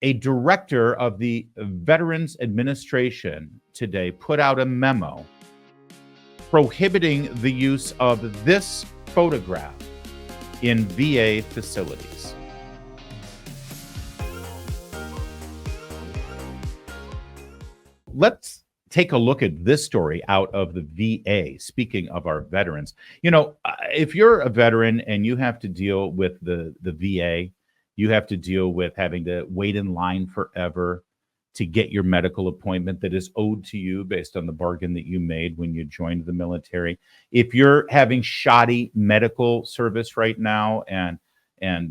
A director of the Veterans Administration today put out a memo prohibiting the use of this photograph in VA facilities. Let's take a look at this story out of the VA. Speaking of our veterans, if you're a veteran and you have to deal with the VA, you have to deal with having to wait in line forever to get your medical appointment that is owed to you based on the bargain that you made when you joined the military. If you're having shoddy medical service right now and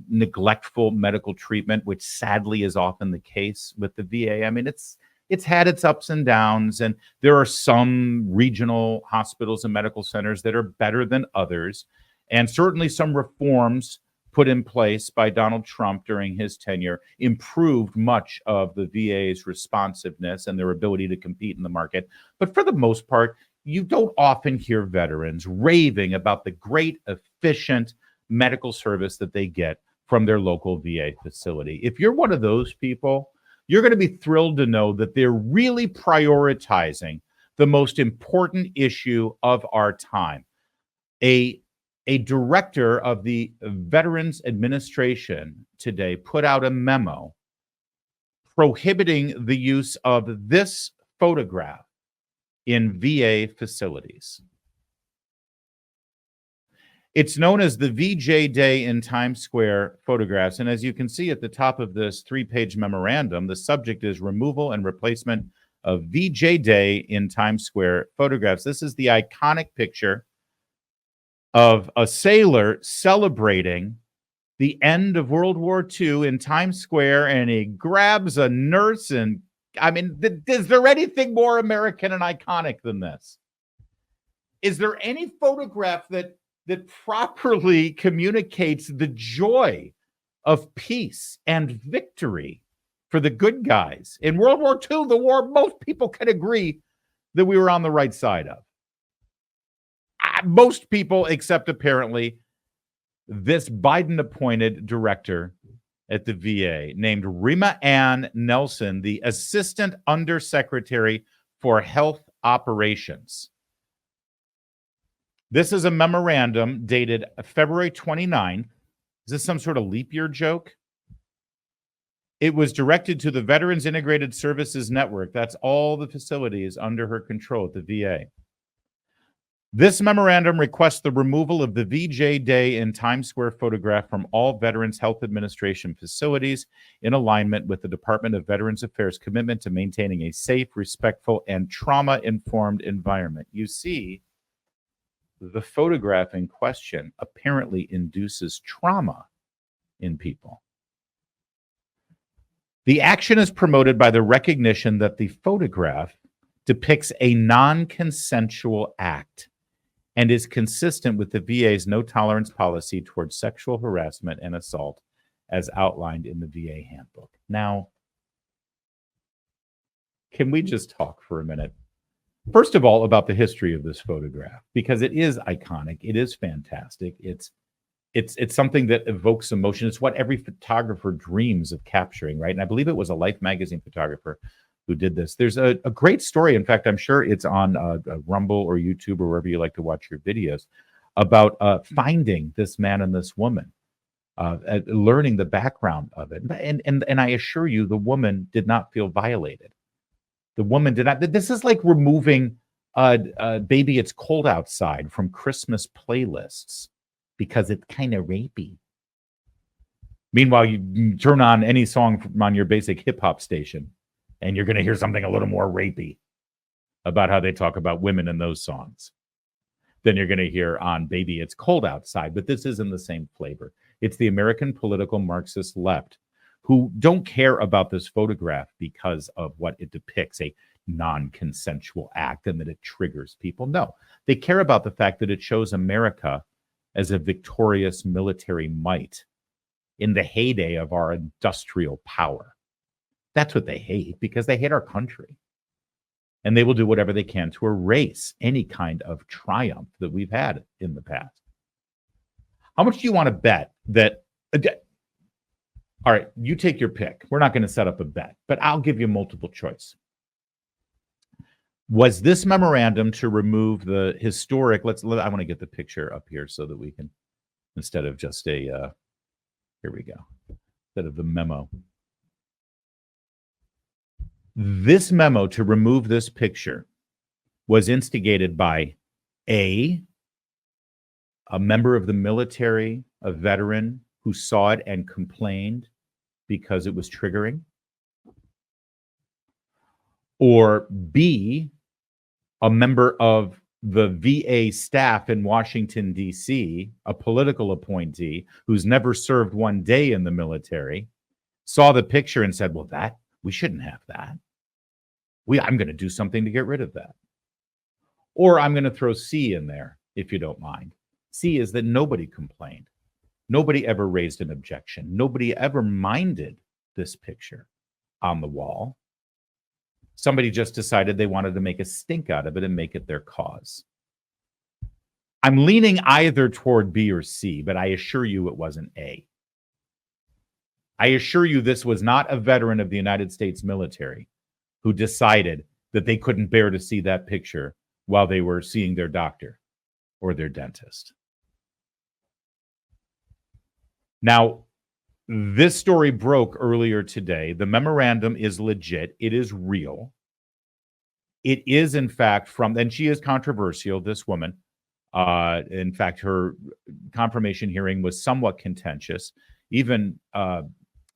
neglectful medical treatment, which sadly is often the case with the VA, I mean, it's had its ups and downs, and there are some regional hospitals and medical centers that are better than others, and certainly some reforms put in place by Donald Trump during his tenure improved much of the VA's responsiveness and their ability to compete in the market. But for the most part, you don't often hear veterans raving about the great, efficient medical service that they get from their local VA facility. If you're one of those people, you're going to be thrilled to know that they're really prioritizing the most important issue of our time. A director of the Veterans Administration today put out a memo prohibiting the use of this photograph in VA facilities. It's known as the VJ Day in Times Square photographs. And as you can see at the top of this 3-page memorandum, the subject is removal and replacement of VJ Day in Times Square photographs. This is the iconic picture of a sailor celebrating the end of World War II in Times Square, and he grabs a nurse. And I mean, is there anything more American and iconic than this? Is there any photograph that properly communicates the joy of peace and victory for the good guys? In World War II, the war most people can agree that we were on the right side of. Most people, except apparently this Biden-appointed director at the VA named Rima Ann Nelson, the Assistant Undersecretary for Health Operations. This is a memorandum dated February 29th. Is this some sort of leap year joke? It was directed to the Veterans Integrated Services Network. That's all the facilities under her control at the VA. This memorandum requests the removal of the VJ Day in Times Square photograph from all Veterans Health Administration facilities in alignment with the Department of Veterans Affairs' commitment to maintaining a safe, respectful, and trauma-informed environment. You see, the photograph in question apparently induces trauma in people. The action is promoted by the recognition that the photograph depicts a non-consensual act and is consistent with the VA's no-tolerance policy towards sexual harassment and assault as outlined in the VA handbook. Now, can we just talk for a minute? First of all, about the history of this photograph, because it is iconic. It is fantastic. It's something that evokes emotion. It's what every photographer dreams of capturing, right? And I believe it was a Life magazine photographer who did this. There's a great story. In fact, I'm sure it's on Rumble or YouTube or wherever you like to watch your videos about finding this man and this woman, learning the background of it. And I assure you, the woman did not feel violated. The woman did not. This is like removing Baby It's Cold Outside from Christmas playlists because it's kind of rapey. Meanwhile, you turn on any song on your basic hip hop station, and you're going to hear something a little more rapey about how they talk about women in those songs than you're going to hear on Baby It's Cold Outside. But this isn't the same flavor. It's the American political Marxist left who don't care about this photograph because of what it depicts, a non-consensual act, and that it triggers people. No, they care about the fact that it shows America as a victorious military might in the heyday of our industrial power. That's what they hate, because they hate our country. And they will do whatever they can to erase any kind of triumph that we've had in the past. How much do you want to bet that All right, you take your pick. We're not going to set up a bet, but I'll give you multiple choice. Was this memorandum to remove the historic? I want to get the picture up here so that we can, instead of just a, here we go, instead of the memo. This memo to remove this picture was instigated by a member of the military, a veteran who saw it and complained because it was triggering, or B, a member of the VA staff in Washington, D.C., a political appointee who's never served one day in the military, saw the picture and said, well, we shouldn't have that. I'm going to do something to get rid of that. Or I'm going to throw C in there, if you don't mind. C is that nobody complained. Nobody ever raised an objection. Nobody ever minded this picture on the wall. Somebody just decided they wanted to make a stink out of it and make it their cause. I'm leaning either toward B or C, but I assure you it wasn't A. I assure you this was not a veteran of the United States military who decided that they couldn't bear to see that picture while they were seeing their doctor or their dentist. Now, this story broke earlier today. The memorandum is legit. It is real. It is, in fact, and she is controversial, this woman. In fact, her confirmation hearing was somewhat contentious. Even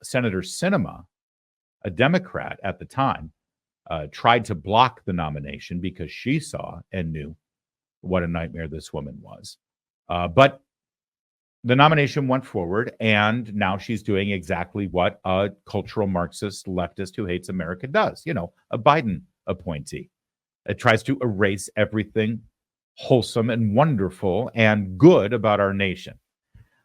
Senator Sinema, a Democrat at the time, tried to block the nomination because she saw and knew what a nightmare this woman was. But the nomination went forward, and now she's doing exactly what a cultural Marxist leftist who hates America does. A Biden appointee. It tries to erase everything wholesome and wonderful and good about our nation.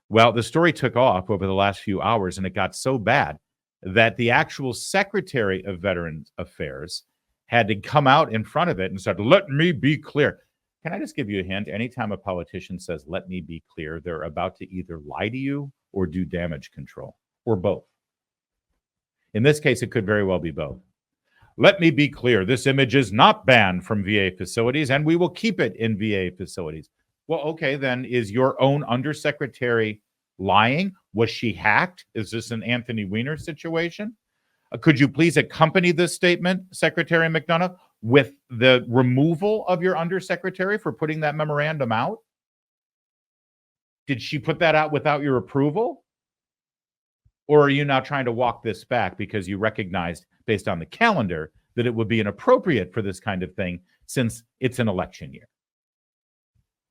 Well, the story took off over the last few hours, and it got so bad that the actual Secretary of Veterans Affairs had to come out in front of it and said, let me be clear. Can I just give you a hint? Anytime a politician says, let me be clear, they're about to either lie to you or do damage control, or both. In this case, it could very well be both. Let me be clear. This image is not banned from VA facilities, and we will keep it in VA facilities. Well, okay, then is your own undersecretary lying? Was she hacked? Is this an Anthony Weiner situation? Could you please accompany this statement, Secretary McDonough, with the removal of your undersecretary for putting that memorandum out? Did she put that out without your approval? Or are you now trying to walk this back because you recognized, based on the calendar, that it would be inappropriate for this kind of thing since it's an election year?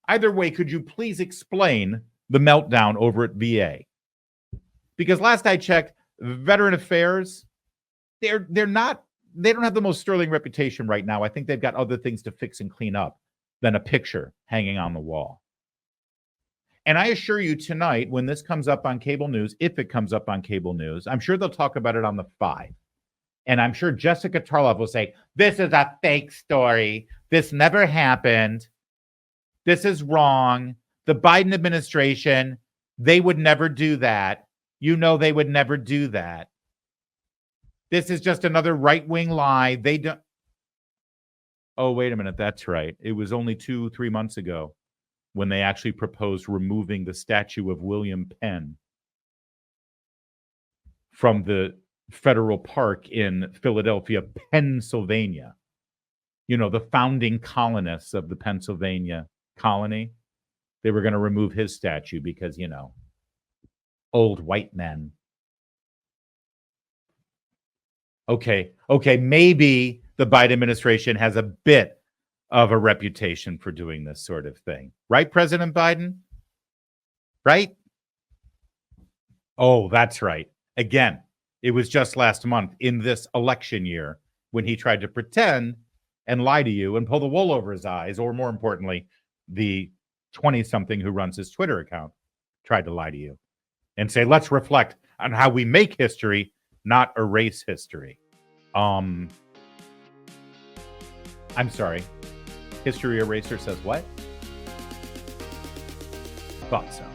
Either way, could you please explain the meltdown over at VA? Because last I checked, Veteran Affairs, they don't have the most sterling reputation right now. I think they've got other things to fix and clean up than a picture hanging on the wall. And I assure you tonight, when this comes up on cable news, if it comes up on cable news, I'm sure they'll talk about it on the 5. And I'm sure Jessica Tarlov will say, this is a fake story. This never happened. This is wrong. The Biden administration, they would never do that. They would never do that. This is just another right-wing lie. They don't. Oh, wait a minute. That's right. It was only 2-3 months ago when they actually proposed removing the statue of William Penn from the federal park in Philadelphia, Pennsylvania. The founding colonists of the Pennsylvania colony. They were going to remove his statue because, old white men. Okay, maybe the Biden administration has a bit of a reputation for doing this sort of thing. Right, President Biden? Right? Oh, that's right. Again, it was just last month in this election year when he tried to pretend and lie to you and pull the wool over his eyes, or more importantly, the 20-something who runs his Twitter account tried to lie to you and say, let's reflect on how we make history, not erase history. I'm sorry. History Eraser says what? Thought so.